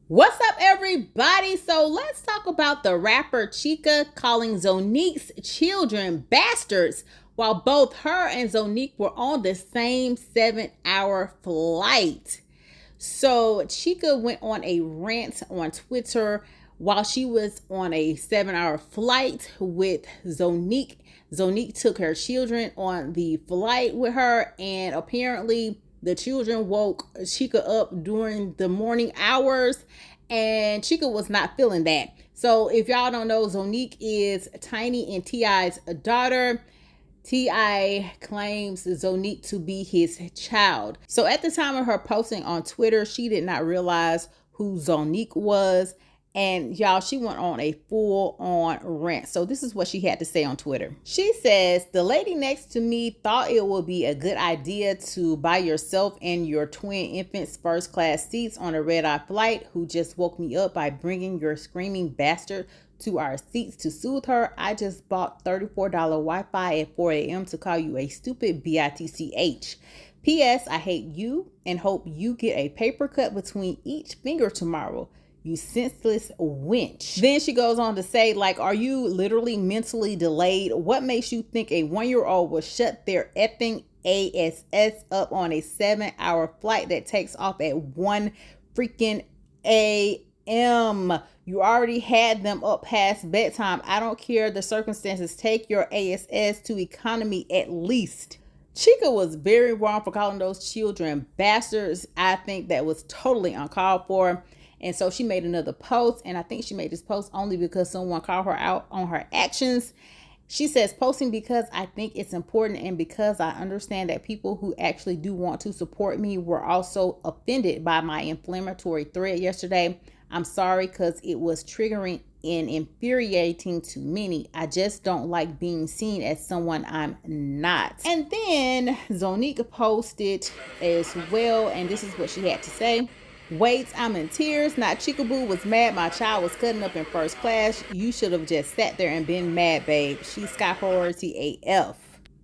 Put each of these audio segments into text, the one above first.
What's up, everybody? So let's talk about the rapper Chika calling Zonnique's children bastards while both her and Zonnique were on the same 7-hour flight. So Chika went on a rant on Twitter while she was on a 7-hour flight with Zonnique. Zonnique took her children on the flight with her, and apparently the children woke Chika up during the morning hours, and Chika was not feeling that. So if y'all don't know, Zonnique is Tiny and T.I.'s daughter. T.I. claims Zonnique to be his child. So at the time of her posting on Twitter, she did not realize who Zonnique was. And y'all, she went on a full-on rant. So this is what she had to say on Twitter. She says, "The lady next to me thought it would be a good idea to buy yourself and your twin infants first-class seats on a red-eye flight, who just woke me up by bringing your screaming bastard to our seats to soothe her. I just bought $34 Wi-Fi at 4 a.m. to call you a stupid bitch. P.S. I hate you and hope you get a paper cut between each finger tomorrow. You senseless wench." Then she goes on to say, like, are you literally mentally delayed? What makes you think a 1-year-old will shut their effing ass up on a 7-hour flight that takes off at 1 freaking a.m.? You already had them up past bedtime. I don't care the circumstances. Take your ass to economy at least. Chika was very wrong for calling those children bastards. I think that was totally uncalled for. And so she made another post, and I think she made this post only because someone called her out on her actions. She says, "Posting because I think it's important and because I understand that people who actually do want to support me were also offended by my inflammatory thread yesterday. I'm sorry because it was triggering and infuriating to many. I just don't like being seen as someone I'm not." And then Zonnique posted as well, and this is what she had to say. "Wait, I'm in tears. Not Chicaboo was mad my child was cutting up in first class. You should have just sat there and been mad, babe. She's Sky Priority AF."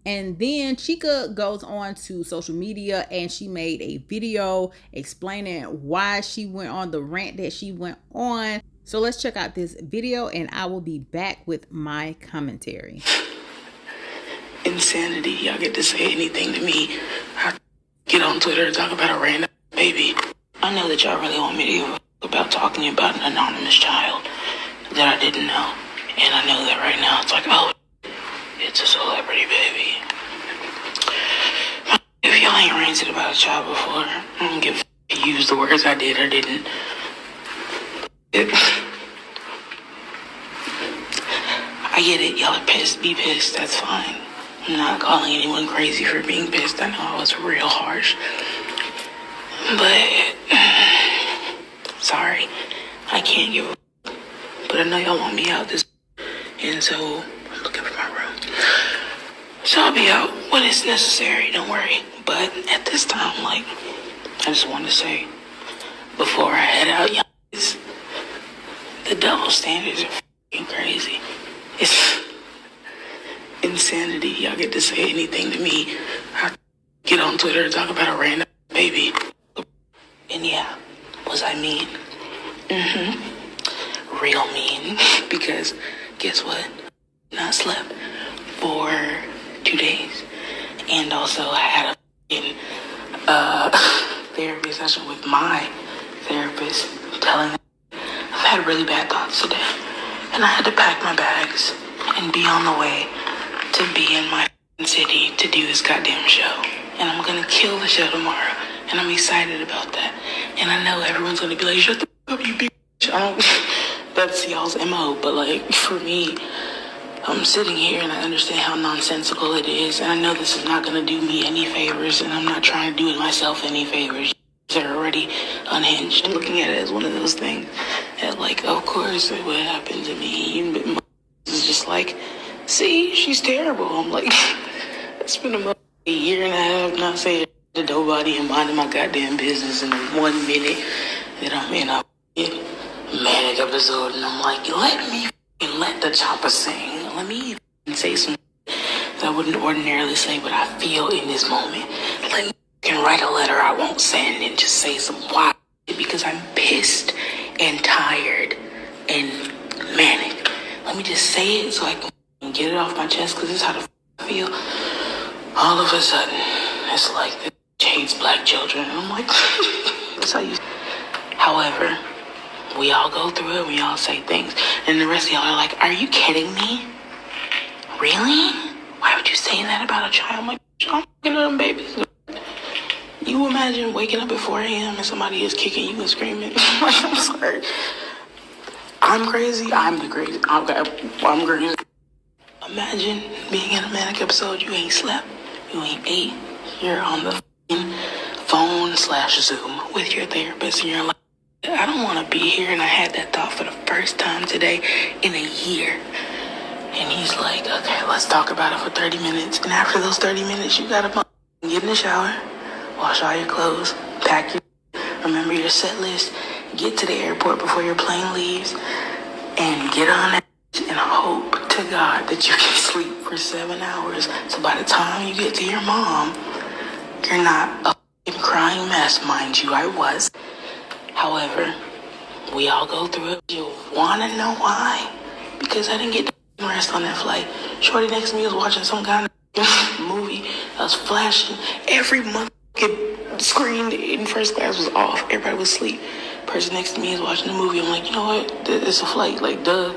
And then Chika goes on to social media and she made a video explaining why she went on the rant that she went on. So let's check out this video and I will be back with my commentary. Insanity. Y'all get to say anything to me. I get on Twitter and talk about a random baby. I know that y'all really want me to give a fuck about talking about an anonymous child that I didn't know. And I know that right now it's like, oh, it's a celebrity baby. If y'all ain't ranted about a child before, I don't give a fuck. Use the words I did or didn't. I get it. Y'all are pissed. Be pissed. That's fine. I'm not calling anyone crazy for being pissed. I know I was real harsh. But, sorry, I can't give a but I know y'all want me out this, and so I'm looking for my room. So I'll be out when it's necessary, don't worry. But at this time, like, I just want to say, before I head out, y'all, the double standards are f***ing crazy. It's insanity. Y'all get to say anything to me. I get on Twitter and talk about a random baby. And yeah, was I mean? Real mean. Because guess what? Not slept for 2 days. And also I had a therapy session with my therapist telling me I've had really bad thoughts today. And I had to pack my bags and be on the way to be in my city to do this goddamn show. And I'm gonna kill the show tomorrow. And I'm excited about that. And I know everyone's gonna be like, shut the f*** up, you big bitch. That's y'all's MO. But like, for me, I'm sitting here and I understand how nonsensical it is. And I know this is not gonna do me any favors. And I'm not trying to do it myself any favors. They're already unhinged. I'm looking at it as one of those things that, like, of course it would happen to me. But it's just like, see, she's terrible. I'm like, it's been a year and a half not saying to nobody and minding my goddamn business, and in 1 minute that I'm in a manic episode, and I'm like, let the chopper sing. Let me say some that I wouldn't ordinarily say, but I feel in this moment. Let me write a letter I won't send and just say some wild shit because I'm pissed and tired and manic. Let me just say it so I can get it off my chest, because this is how the I feel. All of a sudden, it's like this hates black children. And I'm like, that's how you. However, we all go through it. We all say things. And the rest of y'all are like, are you kidding me? Really? Why would you say that about a child? I'm like, I'm fucking them babies. You imagine waking up at 4 a.m. and somebody is kicking you and screaming. I'm sorry. I'm crazy. I'm the crazy. I'm crazy. Imagine being in a manic episode. You ain't slept. You ain't ate. You're on the phone/Zoom with your therapist, and you're like, I don't want to be here. And I had that thought for the first time today in a year. And he's like, okay, let's talk about it for 30 minutes. And after those 30 minutes, you gotta get in the shower, wash all your clothes, pack your, remember your set list, get to the airport before your plane leaves, and get on that and hope to God that you can sleep for 7 hours. So by the time you get to your mom, you're not a crying mess, mind you, I was. However, we all go through it. You wanna know why? Because I didn't get to rest on that flight. Shorty next to me was watching some kind of movie that was flashing. Every motherfucking screen in first class was off. Everybody was asleep. Person next to me is watching the movie. I'm like, you know what? It's a flight. Like, duh.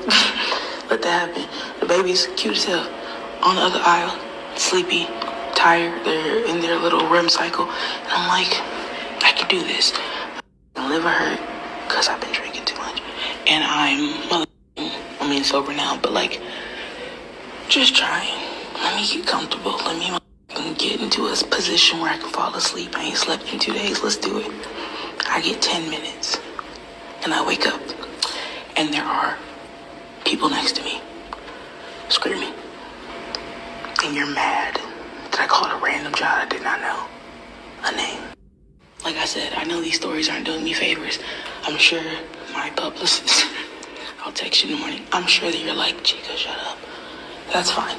Let that happen. The baby's cute as hell. On the other aisle, sleepy, tired. They're in their little REM cycle. And I'm like, I can do this. My liver hurt because I've been drinking too much. And I'm sober now, but like, just trying. Let me get comfortable. Let me get into a position where I can fall asleep. I ain't slept in 2 days. Let's do it. I get 10 minutes and I wake up and there are people next to me screaming. And you're mad that I called a random child I did not know a name. Like I said, I know these stories aren't doing me favors. I'm sure my publicist, I'll text you in the morning. I'm sure that you're like, Chika, shut up. That's fine.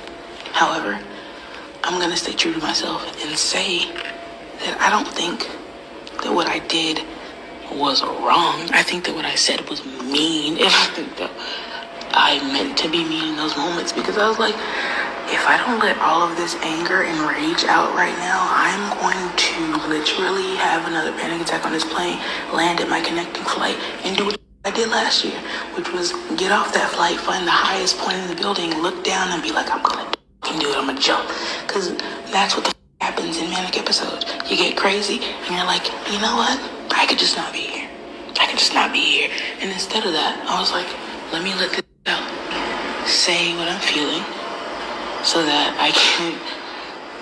However, I'm going to stay true to myself and say that I don't think that what I did was wrong. I think that what I said was mean. And I think that I meant to be mean in those moments, because I was like, if I don't let all of this anger and rage out right now, I'm going to literally have another panic attack on this plane, land at my connecting flight, and do what I did last year, which was get off that flight, find the highest point in the building, look down, and be like, I'm gonna do it, I'm gonna jump. Because that's what happens in manic episodes. You get crazy, and you're like, you know what? I could just not be here. I could just not be here. And instead of that, I was like, let me let this out. Say what I'm feeling, so that I can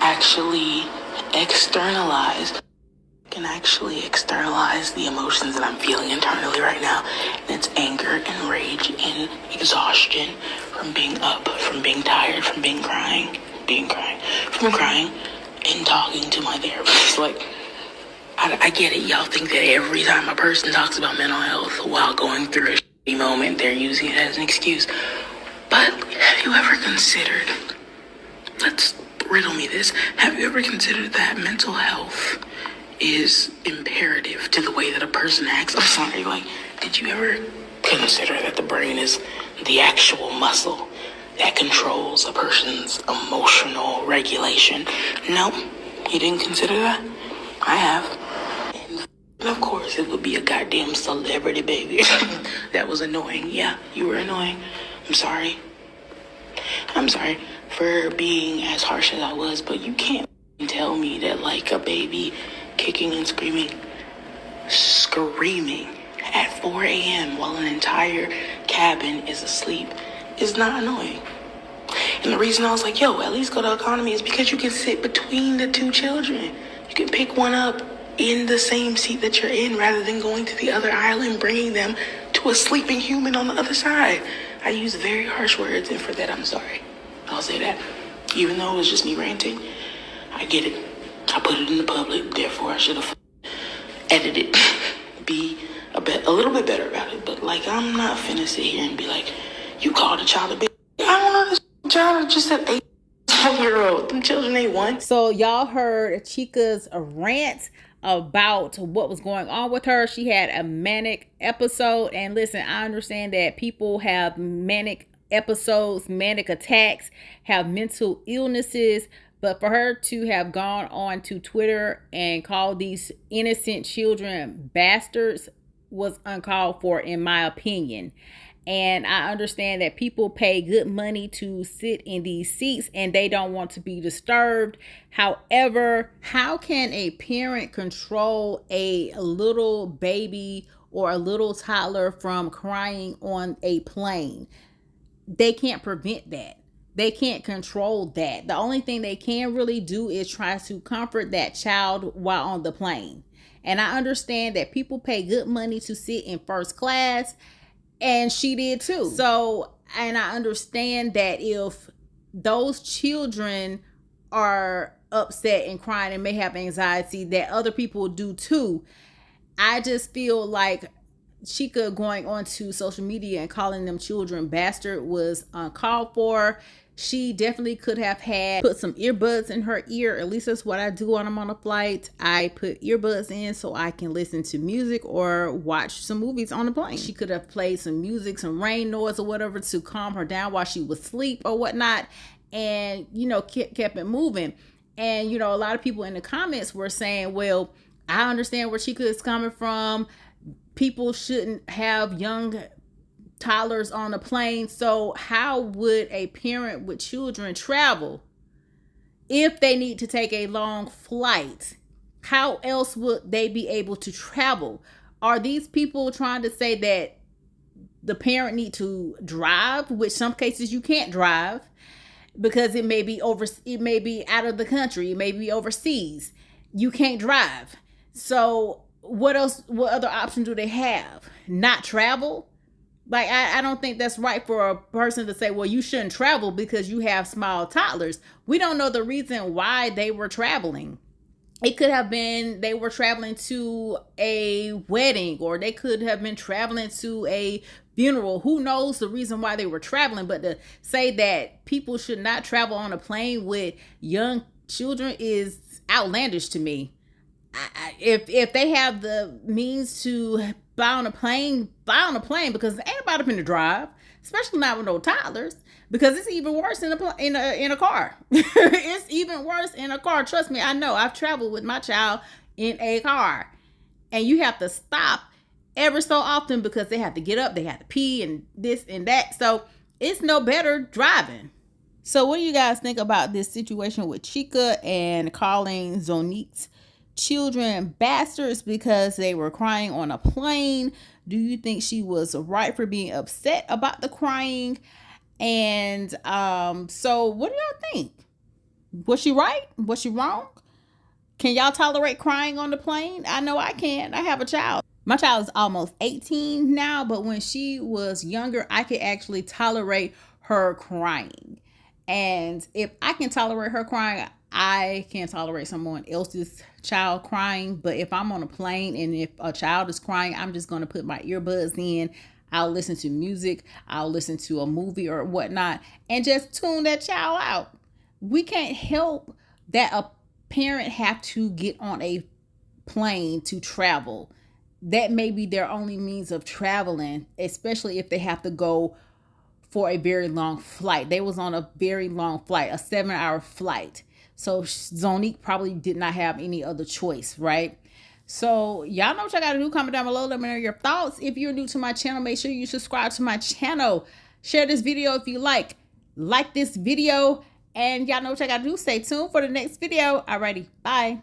actually externalize the emotions that I'm feeling internally right now. And it's anger and rage and exhaustion from being up, from being tired, from crying and talking to my therapist. Like, I get it. Y'all think that every time a person talks about mental health while going through a shitty moment, they're using it as an excuse. But have you ever considered, let's riddle me this, have you ever considered that mental health is imperative to the way that a person acts? I'm sorry, like, did you ever consider that the brain is the actual muscle that controls a person's emotional regulation? No, you didn't consider that? I have. And of course, it would be a goddamn celebrity baby. That was annoying. Yeah, you were annoying. I'm sorry for being as harsh as I was, but you can't tell me that, like, a baby kicking and screaming at 4 a.m. while an entire cabin is asleep is not annoying. And the reason I was like, yo, at least go to economy is because you can sit between the two children. You can pick one up in the same seat that you're in rather than going to the other aisle and bringing them to a sleeping human on the other side. I use very harsh words, and for that, I'm sorry. I'll say that. Even though it was just me ranting, I get it. I put it in the public, therefore I should have edited it. Be a little bit better about it. But, like, I'm not finna sit here and be like, you called a child a bitch. I don't know, this child just said 8-year-old. Them children ain't one. So y'all heard Chika's rant about what was going on with her. She had a manic episode. And listen, I understand that people have manic episodes, manic attacks, have mental illnesses. But for her to have gone on to Twitter and call these innocent children bastards was uncalled for, in my opinion. And I understand that people pay good money to sit in these seats and they don't want to be disturbed. However, how can a parent control a little baby or a little toddler from crying on a plane? They can't prevent that. They can't control that. The only thing they can really do is try to comfort that child while on the plane. And I understand that people pay good money to sit in first class, and she did too. So, and I understand that if those children are upset and crying and may have anxiety, that other people do too. I just feel like Chika going onto social media and calling them children bastard was uncalled for. She definitely could have put some earbuds in her ear. At least that's what I do when I'm on a flight. I put earbuds in so I can listen to music or watch some movies on the plane. She could have played some music, some rain noise or whatever to calm her down while she was asleep or whatnot, and, kept it moving. And, a lot of people in the comments were saying, well, I understand where Chika is coming from. People shouldn't have young toddlers on a plane. So how would a parent with children travel if they need to take a long flight? How else would they be able to travel? Are these people trying to say that the parent need to drive, which some cases you can't drive because it may be out of the country, it may be overseas. You can't drive. So what other option do they have? Not travel? Like, I don't think that's right for a person to say, well, you shouldn't travel because you have small toddlers. We don't know the reason why they were traveling. It could have been they were traveling to a wedding, or they could have been traveling to a funeral. Who knows the reason why they were traveling? But to say that people should not travel on a plane with young children is outlandish to me. If they have the means to buy on a plane, because ain't nobody finna drive, especially not with no toddlers, because it's even worse in a car. It's even worse in a car. Trust me, I know. I've traveled with my child in a car, and you have to stop ever so often because they have to get up, they have to pee and this and that. So it's no better driving. So what do you guys think about this situation with Chika and calling Zonnique's children bastards because they were crying on a plane? Do you think she was right for being upset about the crying? And so what do y'all think? Was she right? Was she wrong? Can y'all tolerate crying on the plane? I know I can. I have a child. My child is almost 18 now, but when she was younger, I could actually tolerate her crying. And if I can tolerate her crying, I can't tolerate someone else's child crying. But if I'm on a plane and if a child is crying, I'm just going to put my earbuds in. I'll listen to music. I'll listen to a movie or whatnot and just tune that child out. We can't help that a parent have to get on a plane to travel. That may be their only means of traveling, especially if they have to go for a very long flight. They was on a very long flight, a 7-hour flight. So Zonnique probably did not have any other choice, right? So y'all know what y'all gotta do. Comment down below. Let me know your thoughts. If you're new to my channel, make sure you subscribe to my channel. Share this video if you like. Like this video. And y'all know what y'all gotta do. Stay tuned for the next video. Alrighty, bye.